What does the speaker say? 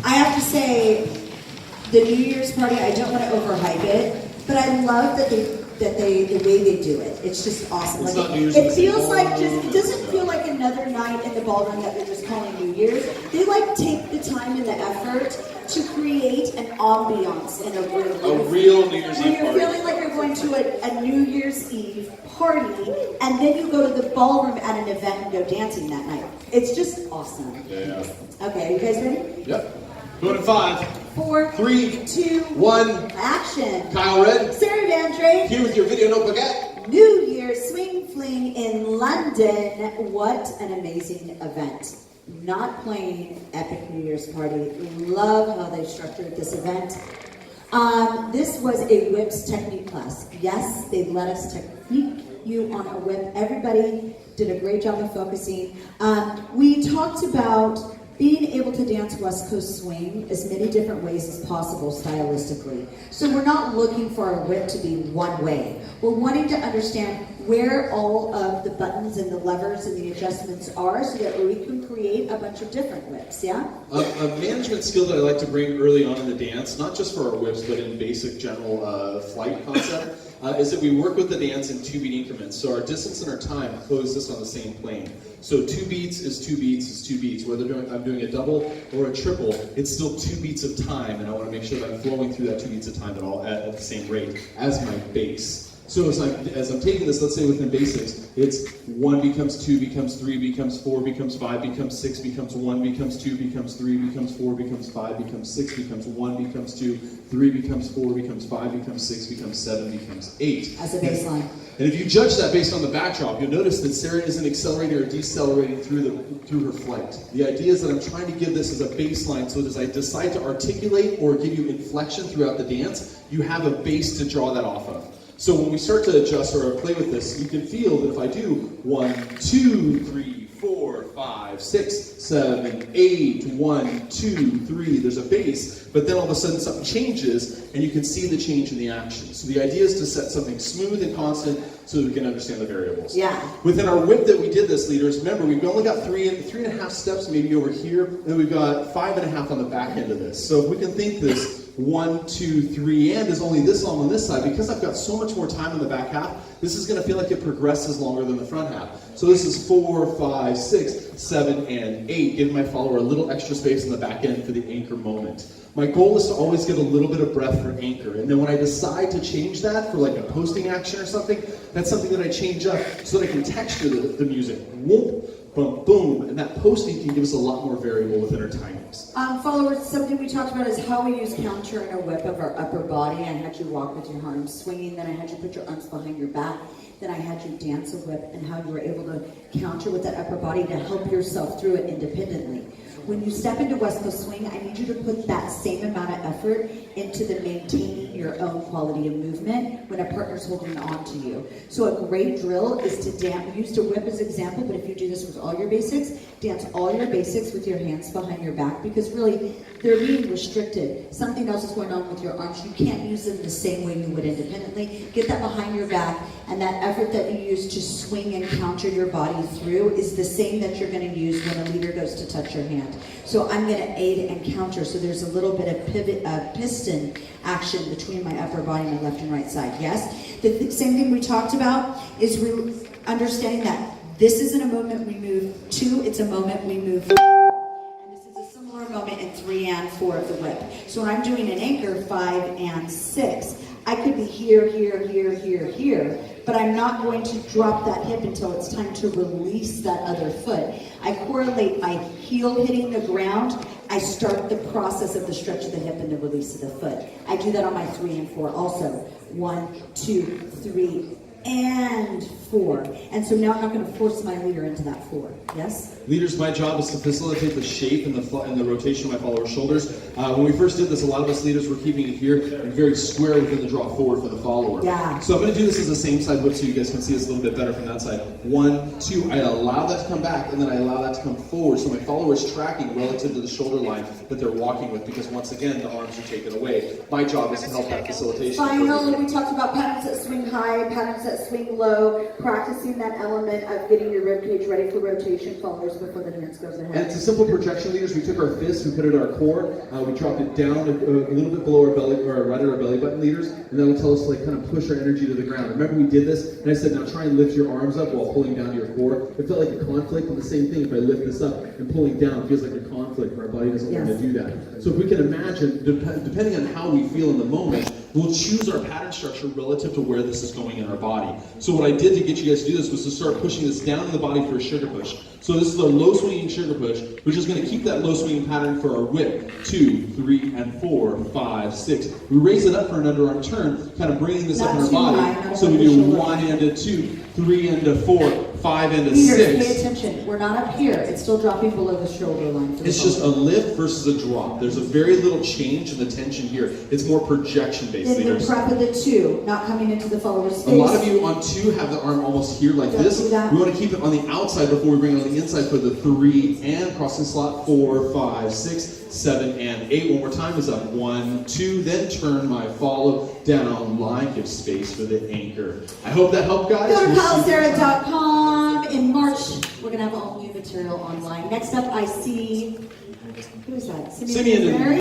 I have to say, the New Year's party, I don't want to overhype it, but I love that the way they do it. It's just awesome. It's like not New Year's it feels like it doesn't feel like another night in the ballroom that they're just calling New Year's. They like take the time and the effort to create an ambiance in a room. A real New Year's Eve when you're party. feeling like you're going to a New Year's Eve party, and then you go to the ballroom at an event and go dancing that night. It's just awesome. Yeah. Okay, you guys ready? Yep. Going in 5, 4, 3, 2, 1. action. Kyle Red, Sarah Van Drake. here with your video notebook at New Year's Swing Fling in London. What an amazing event. Not playing epic New Year's party. Love how they structured this event. This was a whips technique class. Yes, they let us technique you on a whip. Everybody did a great job of focusing. We talked about being able to dance West Coast swing as many different ways as possible stylistically. So we're not looking for our whip to be one way. We're wanting to understand where all of the buttons and the levers and the adjustments are so that we can create a bunch of different whips, yeah? a management skill that I like to bring early on in the dance, not just for our whips, but in basic general flight concept, is that we work with the dance in 2-beat increments. So our distance and our time coexist on the same plane. So 2 beats is 2 beats is 2 beats. Whether I'm doing a double or a triple, it's still 2 beats of time, and I want to make sure that I'm flowing through that 2 beats of time at the same rate as my bass. So as I'm taking this, let's say within basics, it's 1 becomes 2, becomes 3, becomes 4, becomes 5, becomes 6, becomes 1, becomes 2, becomes 3, becomes 4, becomes 5, becomes 6, becomes 1, becomes 2, 3 becomes 4, becomes 5, becomes 6, becomes 7, becomes 8. As a baseline. And if you judge that based on the backdrop, you'll notice that Sarah isn't accelerating or decelerating through her flight. The idea is that I'm trying to give this as a baseline so that as I decide to articulate or give you inflection throughout the dance, you have a base to draw that off of. So when we start to adjust or play with this, you can feel that if I do 1, 2, 3, 4, 5, 6, 7, 8, 1, 2, 3, there's a bass, but then all of a sudden something changes and you can see the change in the action. So the idea is to set something smooth and constant so that we can understand the variables. Yeah. Within our whip that we did this, leaders, remember we've only got 3.5 steps maybe over here, and then we've got 5.5 on the back end of this. So if we can think this 1, 2, 3, and is only this long on this side, because I've got so much more time in the back half, this is going to feel like it progresses longer than the front half. So this is 4, 5, 6, 7, and 8, giving my follower a little extra space in the back end for the anchor moment. My goal is to always get a little bit of breath for anchor, and then when I decide to change that for like a posting action or something, that's something that I change up so that I can texture the music. Whoop, boom, boom, and that posting can give us a lot more variable within our timings. Followers, something we talked about is how we use counter and a whip of our upper body. I had you walk with your arms swinging, then I had you put your arms behind your back, then I had you dance a whip, and how you were able to counter with that upper body to help yourself through it independently. When you step into West Coast Swing, I need you to put that same amount of effort into the maintaining your own quality of movement when a partner's holding on to you. So a great drill is to dance. We used a whip as an example, but if you do this with all your basics, dance all your basics with your hands behind your back, because really they're being restricted. Something else is going on with your arms. You can't use them the same way you would independently. Get that behind your back, and that effort that you use to swing and counter your body through is the same that you're going to use when a leader goes to touch your hand. So I'm going to aid and counter, so there's a little bit of pivot, piston action between my upper body and my left and right side. Yes? The same thing we talked about is understanding that this isn't a moment we move 2, it's a moment we move 4. And this is a similar moment in 3 and 4 of the whip. So when I'm doing an anchor 5 and 6, I could be here, here, here, here, here, but I'm not going to drop that hip until it's time to release that other foot. I correlate my heel hitting the ground. I start the process of the stretch of the hip and the release of the foot. I do that on my 3 and 4 also. 1, 2, 3, and 4. And so now I'm not going to force my leader into that 4. Yes? Leaders, my job is to facilitate the shape and the rotation of my follower's shoulders. When we first did this, a lot of us leaders were keeping it here and very square within the draw forward for the follower. Yeah. So I'm going to do this as the same side whip so you guys can see this a little bit better from that side. 1, 2, I allow that to come back, and then I allow that to come forward. So my follower is tracking relative to the shoulder line that they're walking with, because once again, the arms are taken away. My job is to help that facilitation. Final, we talked about patterns that swing high, patterns that that swing low, practicing that element of getting your rib cage ready for rotation followers before the dance goes ahead. And it's a simple projection, leaders. We took our fists, we put it at our core, we dropped it down a little bit below our belly, or right at our belly button, leaders, and that will tell us to like kind of push our energy to the ground. Remember we did this, and I said now try and lift your arms up while pulling down to your core. It felt like a conflict, and the same thing if I lift this up and pulling down, it feels like a conflict, and our body doesn't want to do that. So if we can imagine, depending on how we feel in the moment, we'll choose our pattern structure relative to where this is going in our body. So what I did to get you guys to do this was to start pushing this down in the body for a sugar push. So this is a low swinging sugar push, which is going to keep that low swinging pattern for our whip. 2, 3, and 4, 5, 6. We raise it up for an underarm turn, kind of bringing this up in our body. So we do 1 into 2, 3 into 4, 5 into 6. Pay attention. We're not up here. It's still dropping below the shoulder line. It's just a lift versus a drop. There's a very little change in the tension here. It's more projection based. Then the prep of the 2, not coming into the follower space. A lot of you on 2 have the arm almost here like this. We want to keep it on the outside before we bring it on the inside for the 3 and crossing slot 4, 5, 6, 7, and 8. One more time is up. 1, 2, then turn my follow down line. Give space for the anchor. I hope that helped, guys. Go to Palisera.com. In March, we're going to have all new material online. Next up, I see, who is that? Simeon and Mary.